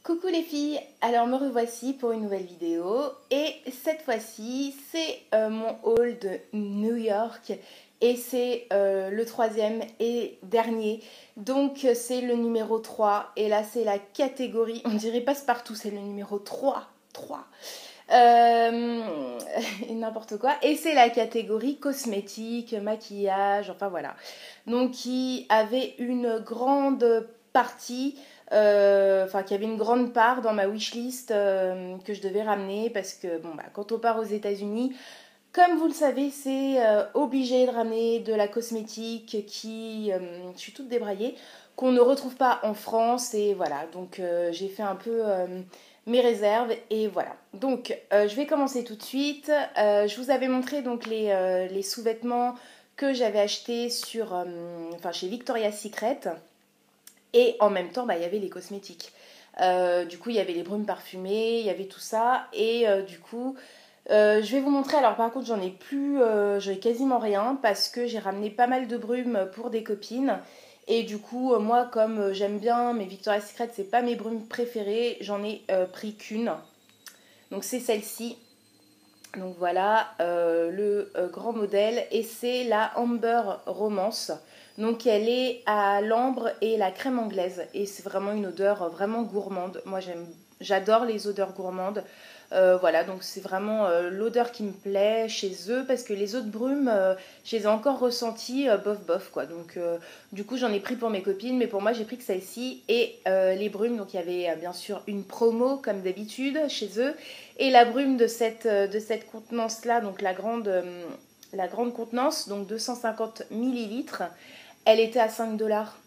Coucou les filles, alors me revoici pour une nouvelle vidéo et cette fois-ci c'est mon haul de New York et c'est le troisième et dernier, donc c'est le numéro 3 et là c'est la catégorie, on dirait passe-partout, c'est le numéro 3 et n'importe quoi, et c'est la catégorie cosmétique, maquillage, enfin voilà, donc qui avait une grande partie qui avait une grande part dans ma wishlist que je devais ramener parce que bon bah quand on part aux États-Unis, comme vous le savez, c'est obligé de ramener de la cosmétique qui, je suis toute débraillée, qu'on ne retrouve pas en France et voilà, donc j'ai fait un peu mes réserves et voilà. Donc je vais commencer tout de suite. Je vous avais montré donc les sous-vêtements que j'avais achetés chez Victoria's Secret. Et en même temps, bah, il y avait les cosmétiques. Du coup, il y avait les brumes parfumées, il y avait tout ça. Et du coup, je vais vous montrer. Alors, par contre, j'en ai quasiment rien parce que j'ai ramené pas mal de brumes pour des copines. Et du coup, moi, comme j'aime bien mes Victoria's Secret, c'est pas mes brumes préférées, j'en ai pris qu'une. Donc, c'est celle-ci. Donc voilà le grand modèle et c'est la Amber Romance. Donc elle est à l'ambre et la crème anglaise et c'est vraiment une odeur vraiment gourmande. Moi j'adore les odeurs gourmandes. Voilà, donc c'est vraiment l'odeur qui me plaît chez eux parce que les autres brumes, je les ai encore ressenties bof bof quoi. Donc du coup j'en ai pris pour mes copines, mais pour moi j'ai pris que celle-ci et les brumes. Donc il y avait bien sûr une promo comme d'habitude chez eux et la brume de cette contenance là, donc la grande contenance, donc 250 millilitres, elle était à 5 dollars.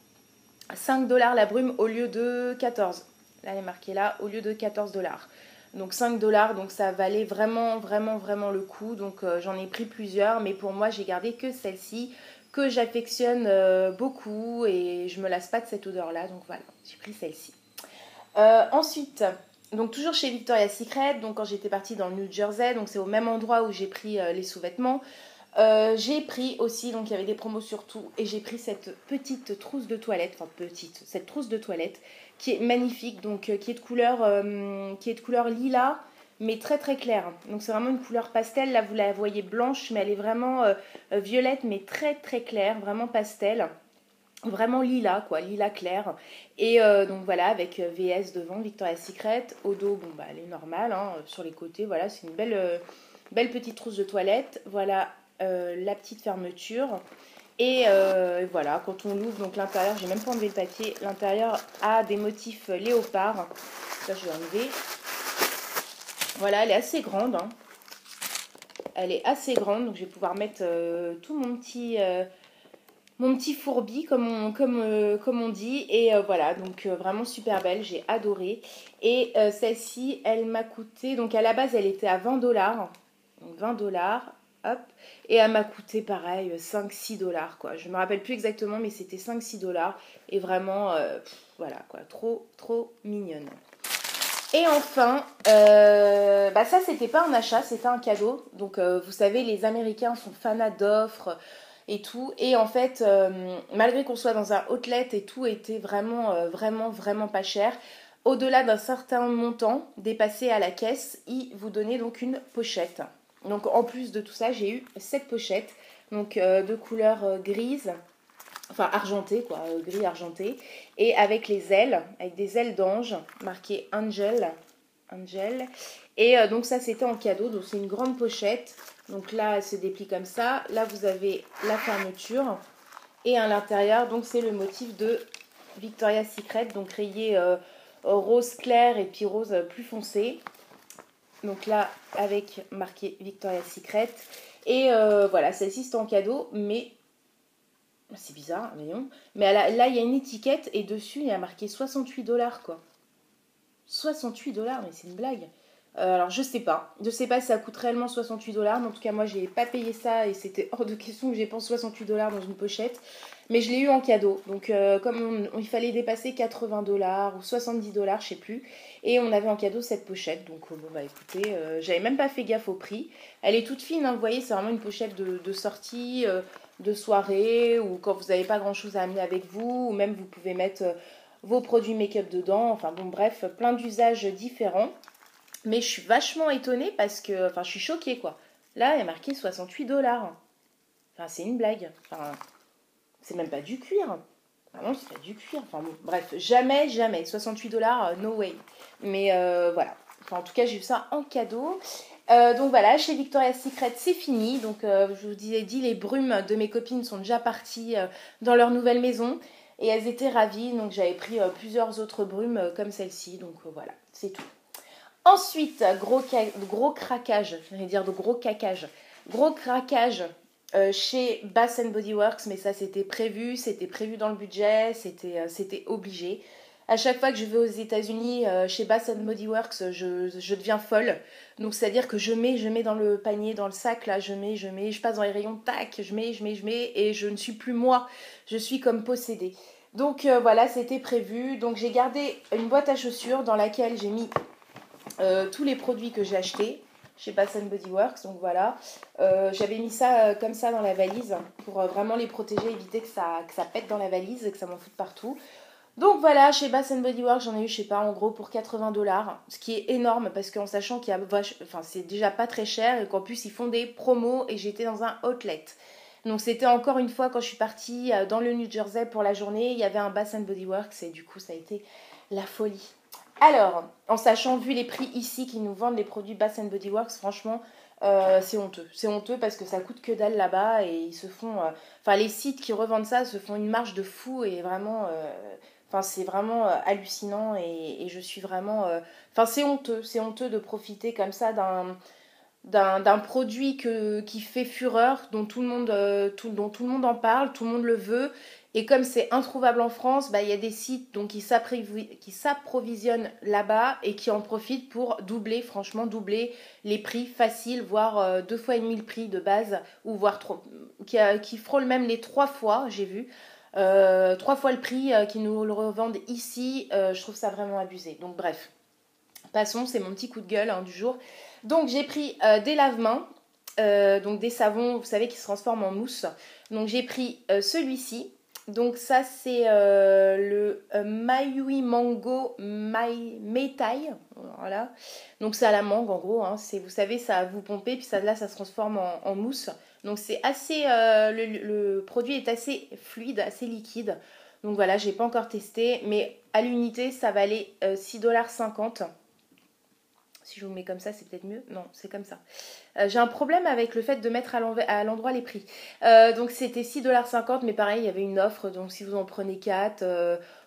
5 dollars la brume au lieu de 14. Là elle est marquée là, au lieu de 14 dollars. Donc 5 dollars, donc ça valait vraiment, vraiment, vraiment le coup. Donc j'en ai pris plusieurs, mais pour moi j'ai gardé que celle-ci, que j'affectionne beaucoup et je me lasse pas de cette odeur-là. Donc voilà, j'ai pris celle-ci. Ensuite, donc toujours chez Victoria's Secret, donc quand j'étais partie dans le New Jersey, donc c'est au même endroit où j'ai pris les sous-vêtements. J'ai pris aussi, donc il y avait des promos sur tout, et j'ai pris cette petite trousse de toilette, cette trousse de toilette qui est magnifique, donc qui est de couleur lilas, mais très très claire. Donc c'est vraiment une couleur pastel, là vous la voyez blanche, mais elle est vraiment violette, mais très très claire, vraiment pastel. Vraiment lilas quoi, lilas clair. Et donc voilà, avec VS devant, Victoria's Secret. Au dos, bon bah elle est normale, hein, sur les côtés, voilà, c'est une belle petite trousse de toilette. Voilà la petite fermeture. Et voilà, quand on l'ouvre, donc l'intérieur, j'ai même pas enlevé le papier, l'intérieur a des motifs léopard. Ça, je vais enlever. Voilà, elle est assez grande. Hein. Elle est assez grande, donc je vais pouvoir mettre tout mon petit fourbi, comme on dit. Et voilà, donc vraiment super belle, j'ai adoré. Et celle-ci, elle m'a coûté, donc à la base, elle était à 20 dollars. Donc 20 dollars, hop. Et elle m'a coûté pareil, 5-6 dollars, quoi. Je me rappelle plus exactement, mais c'était 5-6 dollars. Et vraiment, voilà, quoi, trop, trop mignonne. Et enfin, ça c'était pas un achat, c'était un cadeau. Donc vous savez, les Américains sont fanats d'offres et tout. Et en fait, malgré qu'on soit dans un outlet et tout était vraiment, vraiment, vraiment pas cher, au-delà d'un certain montant dépassé à la caisse, ils vous donnaient donc une pochette. Donc en plus de tout ça, j'ai eu cette pochette, donc de couleur grise, enfin argenté quoi, gris argenté, et avec les ailes, avec des ailes d'ange, marqué Angel, et donc ça c'était en cadeau, donc c'est une grande pochette, donc là elle se déplie comme ça, là vous avez la fermeture, et à l'intérieur, donc c'est le motif de Victoria's Secret, donc rayé rose clair et puis rose plus foncé, donc là avec marqué Victoria's Secret, et voilà, celle-ci c'est en cadeau, mais c'est bizarre, voyons. Mais là, il y a une étiquette et dessus, il y a marqué 68 dollars, quoi. 68 dollars, mais c'est une blague. Alors, je sais pas. Je sais pas si ça coûte réellement 68 dollars. Mais en tout cas, moi, j'ai pas payé ça et c'était hors de question que j'ai dépensé 68 dollars dans une pochette. Mais je l'ai eu en cadeau. Donc, comme il fallait dépasser 80 dollars ou 70 dollars, je sais plus. Et on avait en cadeau cette pochette. Donc, bon, bah écoutez, j'avais même pas fait gaffe au prix. Elle est toute fine, hein, vous voyez, c'est vraiment une pochette de sortie, de soirée, ou quand vous n'avez pas grand chose à amener avec vous. Ou même, vous pouvez mettre vos produits make-up dedans. Enfin bon, bref, plein d'usages différents. Mais je suis vachement étonnée parce que, enfin, je suis choquée quoi. Là, il y a marqué 68 $. Enfin, c'est une blague. Enfin, c'est même pas du cuir. Ah non, c'est pas du cuir. Enfin bon, bref, jamais, jamais. 68 $, no way. Mais voilà. Enfin, en tout cas, j'ai eu ça en cadeau. Donc voilà, chez Victoria's Secret, c'est fini. Donc, je vous ai dit, les brumes de mes copines sont déjà parties dans leur nouvelle maison. Et elles étaient ravies. Donc, j'avais pris plusieurs autres brumes comme celle-ci. Donc, voilà, c'est tout. Ensuite, gros craquage. J'allais dire de gros caquage. Gros craquage chez Bath Body Works, mais ça c'était prévu dans le budget, c'était obligé. À chaque fois que je vais aux États-Unis chez Bath Body Works, je deviens folle. Donc c'est-à-dire que je mets dans le panier, dans le sac, là, je passe dans les rayons, tac, je mets, et je ne suis plus moi. Je suis comme possédée. Donc voilà, c'était prévu. Donc j'ai gardé une boîte à chaussures dans laquelle j'ai mis tous les produits que j'ai achetés chez Bath Body Works, donc voilà. J'avais mis ça comme ça dans la valise pour vraiment les protéger, éviter que ça pète dans la valise, que ça m'en foute partout. Donc voilà, chez Bath Body Works, j'en ai eu, je sais pas, en gros pour 80 $, ce qui est énorme parce qu'en sachant qu'il y a, enfin c'est déjà pas très cher et qu'en plus ils font des promos et j'étais dans un outlet. Donc c'était encore une fois quand je suis partie dans le New Jersey pour la journée, il y avait un Bath Body Works et du coup ça a été la folie. Alors, en sachant, vu les prix ici qui nous vendent les produits Bath Body Works, franchement, c'est honteux. C'est honteux parce que ça coûte que dalle là-bas et ils se font... Enfin, les sites qui revendent ça se font une marge de fou et vraiment... Enfin, c'est vraiment hallucinant et je suis vraiment... Enfin, c'est honteux. C'est honteux de profiter comme ça d'un produit qui fait fureur, dont tout le monde en parle, tout le monde le veut. Et comme c'est introuvable en France, bah, y a des sites donc, qui s'approvisionnent là-bas et qui en profitent pour doubler les prix faciles, voire 2 fois et demi le prix de base, ou voire qui frôlent même les 3 fois, j'ai vu. 3 fois le prix qui nous le revendent ici, je trouve ça vraiment abusé. Donc bref, passons, c'est mon petit coup de gueule du jour. Donc j'ai pris des lave-mains, donc des savons, vous savez, qui se transforment en mousse. Donc j'ai pris celui-ci. Donc ça c'est le Mayui Mango Meitai, voilà. Donc c'est à la mangue en gros, hein. Vous savez, ça vous pompez puis là ça se transforme en mousse. Donc c'est assez, le produit est assez fluide, assez liquide. Donc voilà, j'ai pas encore testé, mais à l'unité ça valait 6,50 $. Si je vous mets comme ça, c'est peut-être mieux. Non, c'est comme ça. J'ai un problème avec le fait de mettre à l'endroit les prix. Donc c'était 6,50 $, mais pareil, il y avait une offre. Donc si vous en prenez 4,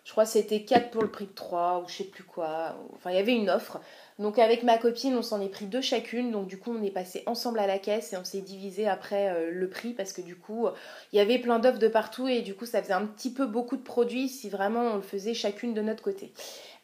je crois que c'était 4 pour le prix de 3 ou je sais plus quoi. Enfin, il y avait une offre. Donc avec ma copine, on s'en est pris 2 chacune. Donc du coup, on est passé ensemble à la caisse et on s'est divisé après le prix parce que du coup, il y avait plein d'offres de partout et du coup, ça faisait un petit peu beaucoup de produits si vraiment on le faisait chacune de notre côté.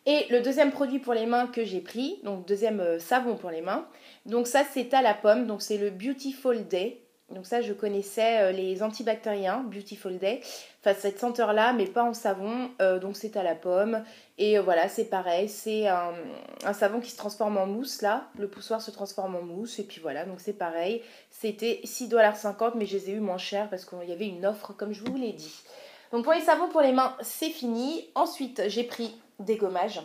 Et le deuxième produit pour les mains que j'ai pris, donc deuxième savon pour les mains, donc ça c'est à la pomme, donc c'est le Beautiful Day. Donc ça je connaissais les antibactériens, Beautiful Day, enfin cette senteur là mais pas en savon, donc c'est à la pomme. Et voilà, c'est pareil, c'est un savon qui se transforme en mousse là, le poussoir se transforme en mousse et puis voilà, donc c'est pareil. C'était 6,50 $ mais je les ai eu moins cher parce qu'il y avait une offre comme je vous l'ai dit. Donc pour les savons pour les mains c'est fini. Ensuite j'ai pris des gommages.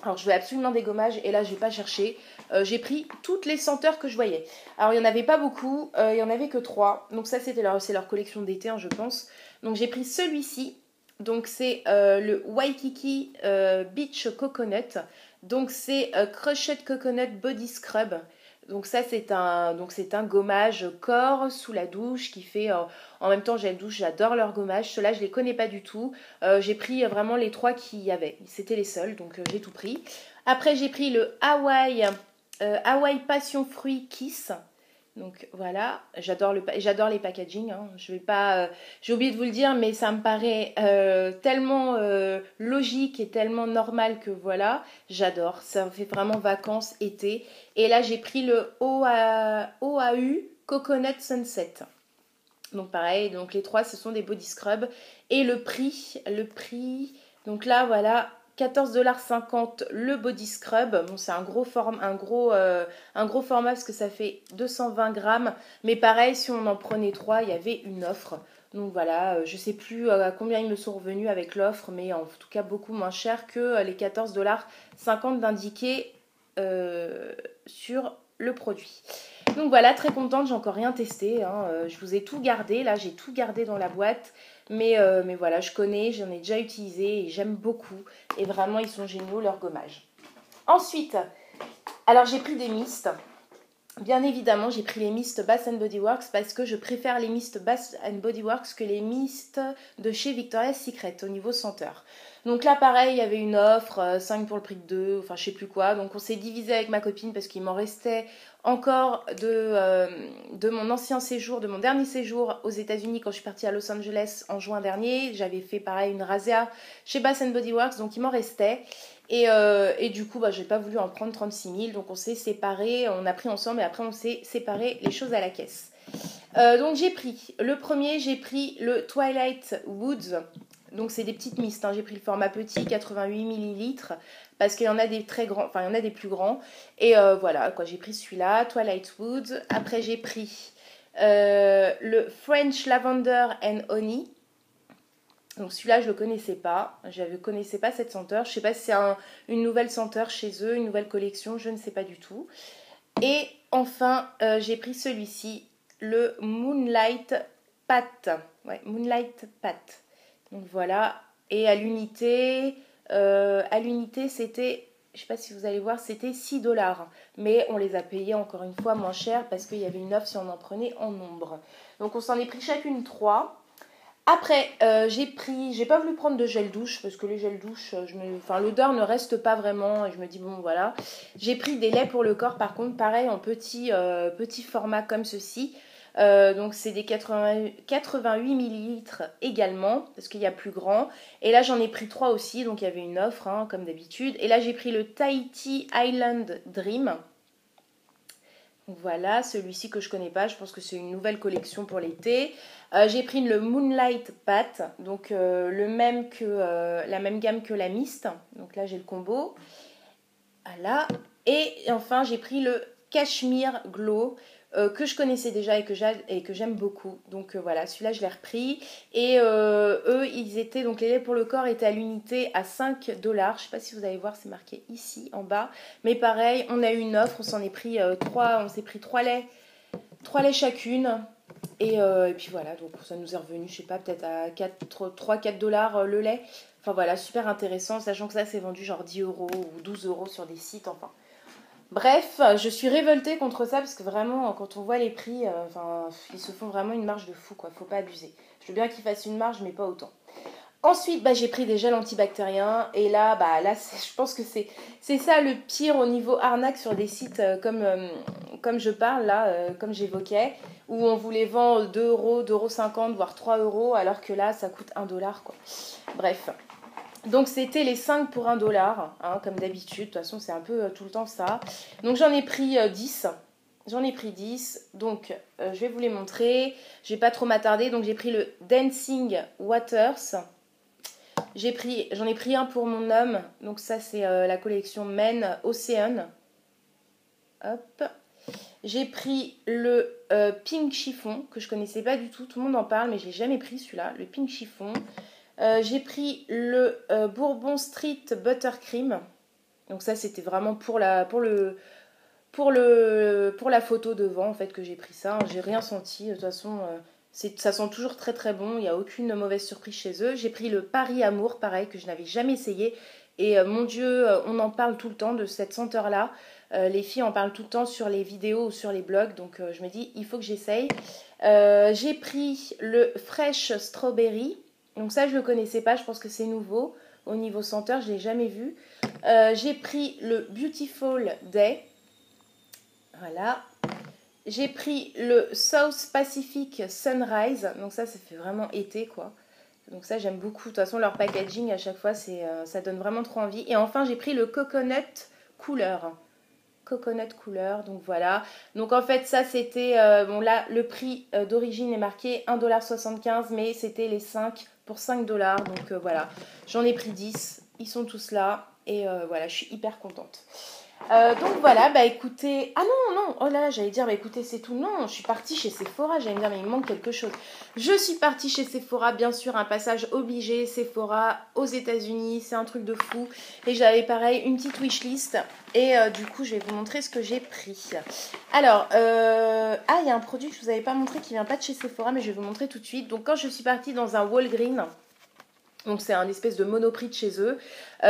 Alors je veux absolument des gommages et là je vais pas chercher. J'ai pris toutes les senteurs que je voyais. Alors il n'y en avait pas beaucoup, il n'y en avait que 3. Donc ça c'est leur collection d'été je pense. Donc j'ai pris celui-ci. Donc c'est le Waikiki Beach Coconut. Donc c'est Crushed Coconut Body Scrub. Donc ça c'est un gommage corps sous la douche qui fait en même temps gel douche. J'adore leur gommage. Ceux-là je les connais pas du tout. J'ai pris vraiment les 3 qu'il y avait. C'était les seuls donc j'ai tout pris. Après j'ai pris le Hawaii Passion Fruit Kiss. Donc voilà, j'adore les packaging. Hein. J'ai oublié de vous le dire, mais ça me paraît tellement logique et tellement normal que voilà, j'adore. Ça fait vraiment vacances, été. Et là, j'ai pris le OAU Coconut Sunset. Donc pareil, donc les 3, ce sont des body scrubs. Et le prix, donc là, voilà. 14,50 $ le body scrub. Bon, c'est un gros format parce que ça fait 220 grammes. Mais pareil, si on en prenait 3, il y avait une offre. Donc voilà, je sais plus à combien ils me sont revenus avec l'offre, mais en tout cas beaucoup moins cher que les 14,50 $ d'indiqué sur le produit. Donc voilà, très contente, j'ai encore rien testé, hein. Je vous ai tout gardé, là j'ai tout gardé dans la boîte, mais voilà, je connais, j'en ai déjà utilisé et j'aime beaucoup. Et vraiment, ils sont géniaux, leur gommage. Ensuite, alors j'ai pris des mistes. Bien évidemment, j'ai pris les mistes Bath Body Works parce que je préfère les mistes Bath Body Works que les mistes de chez Victoria's Secret au niveau senteur. Donc là, pareil, il y avait une offre, 5 pour le prix de 2, enfin je sais plus quoi. Donc on s'est divisé avec ma copine parce qu'il m'en restait encore de mon ancien séjour, de mon dernier séjour aux États-Unis quand je suis partie à Los Angeles en juin dernier. J'avais fait pareil une razzia chez Bath Body Works, donc il m'en restait. Et du coup, je n'ai pas voulu en prendre 36 000, donc on s'est séparés, on a pris ensemble et après on s'est séparé les choses à la caisse. Donc j'ai pris, le premier, j'ai pris le Twilight Woods, donc c'est des petites mistes, hein. J'ai pris le format petit, 88 millilitres, parce qu'il y en a des très grands, enfin il y en a des plus grands, et voilà, quoi, j'ai pris celui-là, Twilight Woods. Après j'ai pris le French Lavender and Honey. Donc celui-là, je ne le connaissais pas. Je ne connaissais pas cette senteur. Je ne sais pas si c'est une nouvelle senteur chez eux, une nouvelle collection. Je ne sais pas du tout. Et enfin, j'ai pris celui-ci, le Moonlight Pat. Ouais, Moonlight Pat. Donc voilà. Et à l'unité, c'était, je ne sais pas si vous allez voir, c'était 6 $. Mais on les a payés encore une fois moins cher parce qu'il y avait une offre si on en prenait en nombre. Donc on s'en est pris chacune 3. Après, j'ai pas voulu prendre de gel douche parce que les gels douche, l'odeur ne reste pas vraiment et je me dis bon voilà. J'ai pris des laits pour le corps par contre, pareil en petit format comme ceci. Donc c'est des 88 millilitres également parce qu'il y a plus grand. Et là j'en ai pris 3 aussi, donc il y avait une offre hein, comme d'habitude. Et là j'ai pris le Tahiti Island Dream. Donc voilà, celui-ci que je connais pas, je pense que c'est une nouvelle collection pour l'été. J'ai pris le Moonlight Pat, donc la même gamme que la Mist. Donc là j'ai le combo. Voilà. Et enfin j'ai pris le Cashmere Glow que je connaissais déjà et que j'aime beaucoup. Donc voilà, celui-là je l'ai repris. Et eux, ils étaient, donc les laits pour le corps étaient à l'unité à 5 $. Je ne sais pas si vous allez voir, c'est marqué ici en bas. Mais pareil, on a eu une offre, on s'en est pris 3, on s'est pris 3 laits chacune. Et puis voilà, donc ça nous est revenu, je sais pas, peut-être à 3-4 $ le lait. Enfin voilà, super intéressant, sachant que ça c'est vendu genre 10 € ou 12 € sur des sites, enfin. Bref, je suis révoltée contre ça parce que vraiment, quand on voit les prix, ils se font vraiment une marge de fou, quoi. Faut pas abuser. Je veux bien qu'ils fassent une marge, mais pas autant. Ensuite, j'ai pris des gels antibactériens et là, je pense que c'est ça le pire au niveau arnaque sur des sites comme je parle là, comme j'évoquais, où on vous les vend 2 €, 2,50 €, voire 3 € alors que là, ça coûte 1 $, quoi. Bref. Donc c'était les 5 pour 1 $, hein, comme d'habitude. De toute façon, c'est un peu tout le temps ça. Donc j'en ai pris 10. J'en ai pris 10. Donc je vais vous les montrer. Je vais pas trop m'attarder. Donc j'ai pris le Dancing Waters. J'en ai pris un pour mon homme. Donc ça, c'est la collection Men Ocean. Hop. J'ai pris le Pink Chiffon, que je connaissais pas du tout. Tout le monde en parle, mais je l'ai jamais pris celui-là. Le Pink Chiffon. J'ai pris le Bourbon Street Buttercream. Donc ça, c'était vraiment pour la photo devant, en fait, que j'ai pris ça. J'ai rien senti. De toute façon, ça sent toujours très très bon. Il n'y a aucune mauvaise surprise chez eux. J'ai pris le Paris Amour, pareil, que je n'avais jamais essayé. Et mon Dieu, on en parle tout le temps de cette senteur-là. Les filles en parlent tout le temps sur les vidéos ou sur les blogs. Donc je me dis, il faut que j'essaye. J'ai pris le Fresh Strawberry. Donc ça, je ne le connaissais pas, je pense que c'est nouveau. Au niveau senteur, je ne l'ai jamais vu. J'ai pris le Beautiful Day. Voilà. J'ai pris le South Pacific Sunrise. Donc ça fait vraiment été, quoi. Donc ça, j'aime beaucoup. De toute façon, leur packaging, à chaque fois, ça donne vraiment trop envie. Et enfin, j'ai pris le Coconut Couleur. Coconut Couleur, donc voilà. Donc en fait, ça, c'était... bon, là, le prix d'origine est marqué 1,75 $, mais c'était les 5 pour 5 $. Donc voilà, j'en ai pris 10. Ils sont tous là. Et voilà, je suis hyper contente. Donc voilà, bah écoutez... Ah non, oh là, j'allais dire, bah écoutez, c'est tout. Non, je suis partie chez Sephora, j'allais me dire, mais il me manque quelque chose. Je suis partie chez Sephora, bien sûr, un passage obligé, Sephora aux États-Unis, c'est un truc de fou. Et j'avais pareil, une petite wishlist. Et du coup, je vais vous montrer ce que j'ai pris. Alors, il y a un produit que je ne vous avais pas montré qui vient pas de chez Sephora, mais je vais vous montrer tout de suite. Donc quand je suis partie dans un Walgreens... Donc c'est un espèce de Monoprix de chez eux.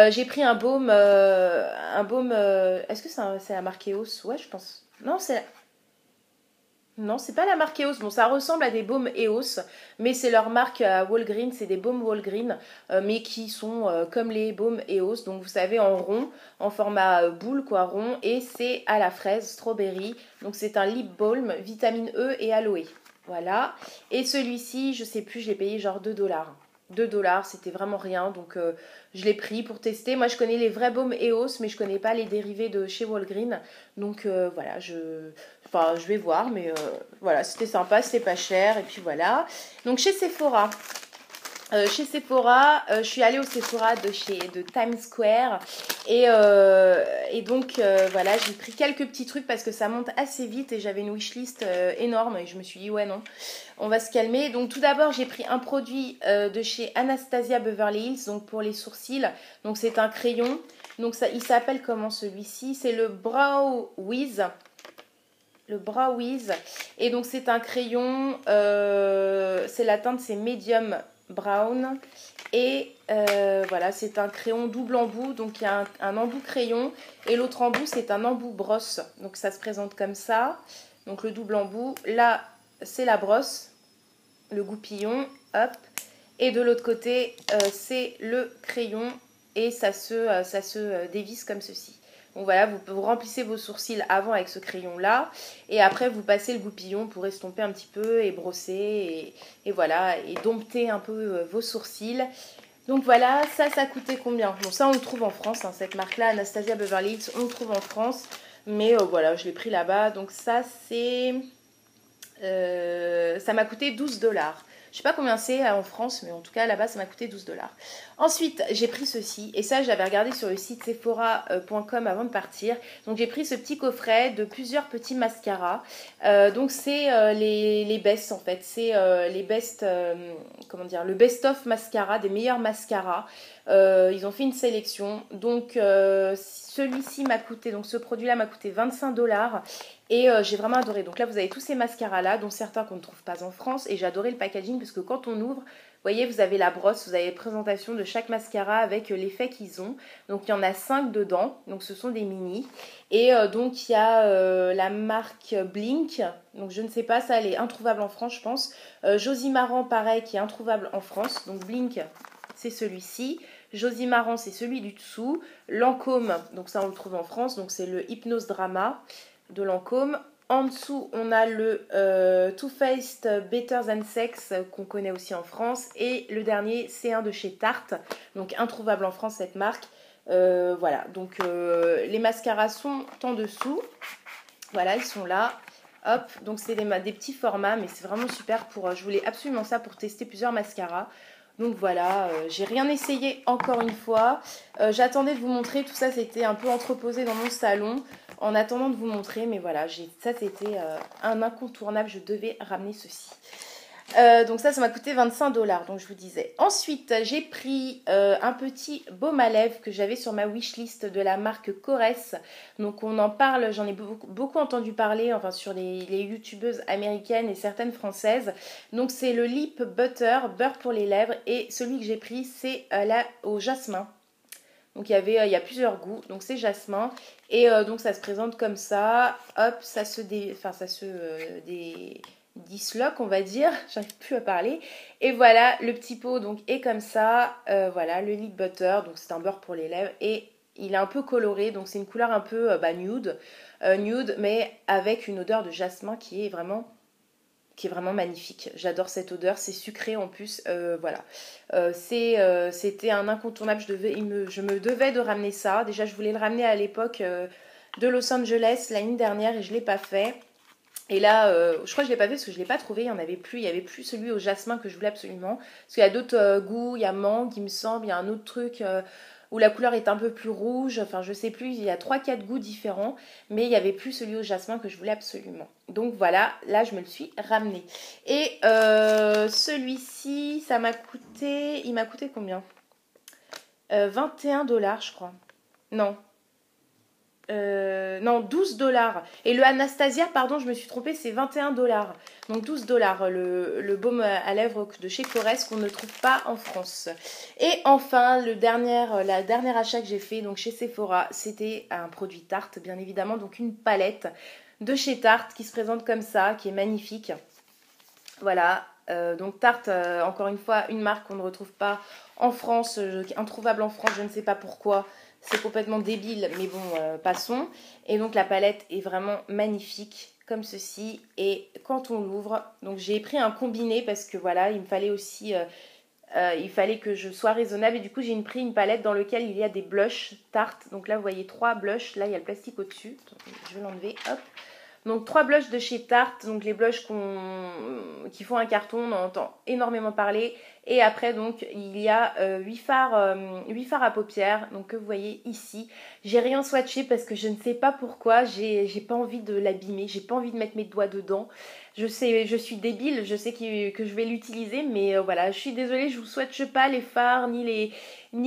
J'ai pris un baume, est-ce que c'est la marque EOS? Ouais, je pense. Non, c'est pas la marque EOS. Bon, ça ressemble à des baumes EOS, mais c'est leur marque à Walgreens. C'est des baumes Walgreens, mais qui sont comme les baumes EOS. Donc vous savez, en rond, en format boule, quoi, rond. Et c'est à la fraise, strawberry. Donc c'est un lip balm, vitamine E et aloe. Voilà. Et celui-ci, je sais plus, je l'ai payé genre 2 $. 2 $, c'était vraiment rien, donc je l'ai pris pour tester. Moi je connais les vrais baumes EOS, mais je connais pas les dérivés de chez Walgreens, donc voilà, je vais voir, mais voilà, c'était sympa, c'était pas cher, et puis voilà. Donc chez Sephora, je suis allée au Sephora de Times Square et donc voilà, j'ai pris quelques petits trucs parce que ça monte assez vite et j'avais une wishlist énorme et je me suis dit ouais non, on va se calmer. Donc tout d'abord j'ai pris un produit de chez Anastasia Beverly Hills, donc pour les sourcils. Donc c'est un crayon, donc ça, il s'appelle comment celui-ci? C'est le Brow Wiz. Le Brow Wiz. Et donc c'est un crayon, c'est la teinte, c'est medium brown. Et voilà, c'est un crayon double embout. Donc il y a un embout crayon et l'autre embout c'est un embout brosse. Donc ça se présente comme ça. Donc le double embout. Là c'est la brosse, le goupillon, hop. Et de l'autre côté c'est le crayon et ça se dévisse comme ceci. Donc voilà, vous remplissez vos sourcils avant avec ce crayon-là. Et après, vous passez le goupillon pour estomper un petit peu et brosser. Et voilà, et dompter un peu vos sourcils. Donc voilà, ça coûtait combien? Bon, ça, on le trouve en France. Hein, cette marque-là, Anastasia Beverly Hills, on le trouve en France. Mais voilà, je l'ai pris là-bas. Donc ça, ça m'a coûté 12 $. Je sais pas combien c'est en France, mais en tout cas là-bas ça m'a coûté 12 $. Ensuite, j'ai pris ceci, et ça j'avais regardé sur le site sephora.com avant de partir. Donc j'ai pris ce petit coffret de plusieurs petits mascaras. Donc c'est les best en fait, c'est les best, comment dire, le best-of mascara, des meilleurs mascaras. Ils ont fait une sélection. Donc celui-ci m'a coûté, donc ce produit-là m'a coûté 25 $. Et j'ai vraiment adoré. Donc là, vous avez tous ces mascaras-là, dont certains qu'on ne trouve pas en France. Et j'ai adoré le packaging, parce que quand on ouvre, vous voyez, vous avez la brosse, vous avez les présentations de chaque mascara avec l'effet qu'ils ont. Donc il y en a 5 dedans, donc ce sont des mini. Et donc il y a la marque Blink, donc je ne sais pas, ça elle est introuvable en France je pense. Josie-Maran pareil, qui est introuvable en France, donc Blink c'est celui-ci. Josie-Maran c'est celui du dessous. Lancôme, donc ça on le trouve en France, donc c'est le Hypnose Drama de Lancôme. En dessous, on a le Too Faced Better Than Sex qu'on connaît aussi en France. Et le dernier, c'est un de chez Tarte. Donc introuvable en France cette marque. Voilà, donc les mascaras sont en dessous. Voilà, ils sont là. Hop, donc c'est des petits formats, mais c'est vraiment super pour... je voulais absolument ça pour tester plusieurs mascaras. Donc voilà, j'ai rien essayé encore une fois. J'attendais de vous montrer, tout ça c'était un peu entreposé dans mon salon en attendant de vous montrer. Mais voilà, ça c'était un incontournable, je devais ramener ceci. Donc ça m'a coûté 25 $, donc je vous disais. Ensuite, j'ai pris un petit baume à lèvres que j'avais sur ma wishlist de la marque Corès. Donc on en parle, j'en ai beaucoup entendu parler, enfin sur les youtubeuses américaines et certaines françaises. Donc c'est le Lip Butter, beurre pour les lèvres. Et celui que j'ai pris, c'est au jasmin. Donc il y a plusieurs goûts, donc c'est jasmin. Et donc ça se présente comme ça. Hop, ça se disloque on va dire, j'arrive plus à parler. Et voilà, le petit pot donc est comme ça. Voilà, le lip butter, donc c'est un beurre pour les lèvres. Et il est un peu coloré, donc c'est une couleur un peu nude, mais avec une odeur de jasmin qui est vraiment magnifique. J'adore cette odeur, c'est sucré en plus. Voilà, c'était un incontournable. Je me devais de ramener ça. Déjà, je voulais le ramener à l'époque de Los Angeles l'année dernière et je l'ai pas fait. Et là, je crois que je l'ai pas fait parce que je l'ai pas trouvé. Il y en avait plus. Il y avait plus celui au jasmin que je voulais absolument. Parce qu'il y a d'autres goûts. Il y a mangue, il me semble. Il y a un autre truc. où la couleur est un peu plus rouge. Enfin, je sais plus, il y a 3-4 goûts différents, mais il n'y avait plus celui au jasmin que je voulais absolument. Donc voilà, là je me le suis ramené. Et celui-ci, il m'a coûté combien 21 $ je crois. Non, non, 12 $. Et le Anastasia, pardon, je me suis trompée, c'est 21 $. Donc 12 $ le baume à lèvres de chez Forest qu'on ne trouve pas en France. Et enfin, la dernière achat que j'ai fait donc chez Sephora, c'était un produit Tarte, bien évidemment. Donc une palette de chez Tarte qui se présente comme ça, qui est magnifique. Voilà, donc Tarte, encore une fois, une marque qu'on ne retrouve pas en France, introuvable en France, je ne sais pas pourquoi. C'est complètement débile, mais bon, passons. Et donc la palette est vraiment magnifique, comme ceci. Et quand on l'ouvre, donc j'ai pris un combiné parce que voilà, il me fallait aussi, il fallait que je sois raisonnable. Et du coup, j'ai pris une palette dans laquelle il y a des blushs Tarte. Donc là, vous voyez 3 blushs. Là, il y a le plastique au-dessus. Je vais l'enlever, hop. Donc 3 blushs de chez Tarte, donc les blushs qui font un carton, on en entend énormément parler. Et après donc il y a 8 fards à paupières, donc que vous voyez ici. J'ai rien swatché parce que je ne sais pas pourquoi, j'ai pas envie de l'abîmer, j'ai pas envie de mettre mes doigts dedans. Je sais, je suis débile, je sais que je vais l'utiliser, mais voilà, je suis désolée, je vous swatche pas les fards ni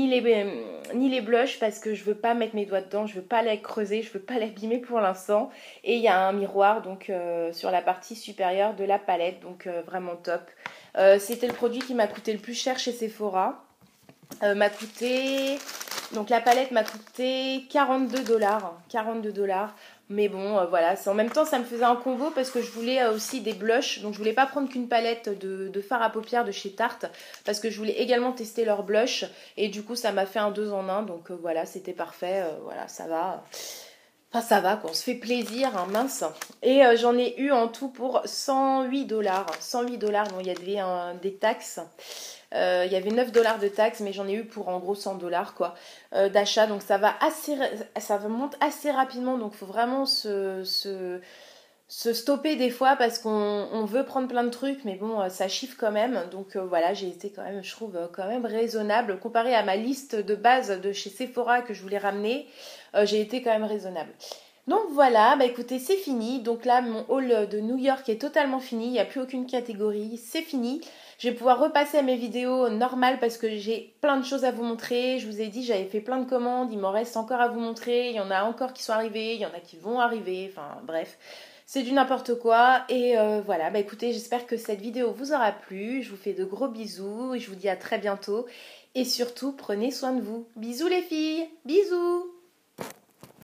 les blushs parce que je veux pas mettre mes doigts dedans, je veux pas les creuser, je veux pas l'abîmer pour l'instant. Et il y a un miroir donc sur la partie supérieure de la palette, donc vraiment top. C'était le produit qui m'a coûté le plus cher chez Sephora. Donc la palette m'a coûté 42 $. 42 $. Mais bon, voilà, en même temps, ça me faisait un combo parce que je voulais aussi des blushs. Donc je voulais pas prendre qu'une palette de fard à paupières de chez Tarte parce que je voulais également tester leurs blushs. Et du coup, ça m'a fait un 2 en 1. Donc voilà, c'était parfait. Voilà, ça va. Enfin, ça va, quoi. On se fait plaisir, hein, mince. Et j'en ai eu en tout pour 108 $. 108 $. Bon, il y avait des taxes. Il y avait 9 $ de taxes, mais j'en ai eu pour en gros 100 $ quoi, d'achat. Donc ça monte assez rapidement. Donc il faut vraiment se stopper des fois parce qu'on veut prendre plein de trucs, mais bon, ça chiffre quand même. Donc voilà, j'ai été quand même, je trouve, quand même raisonnable. Comparé à ma liste de base de chez Sephora que je voulais ramener, j'ai été quand même raisonnable. Donc voilà, bah écoutez, c'est fini. Donc là, mon haul de New York est totalement fini. Il n'y a plus aucune catégorie. C'est fini. Je vais pouvoir repasser à mes vidéos normales parce que j'ai plein de choses à vous montrer. Je vous ai dit, j'avais fait plein de commandes. Il m'en reste encore à vous montrer. Il y en a encore qui sont arrivés. Il y en a qui vont arriver. Enfin, bref. C'est du n'importe quoi. Et voilà, bah écoutez, j'espère que cette vidéo vous aura plu. Je vous fais de gros bisous. Et je vous dis à très bientôt. Et surtout, prenez soin de vous. Bisous les filles. Bisous.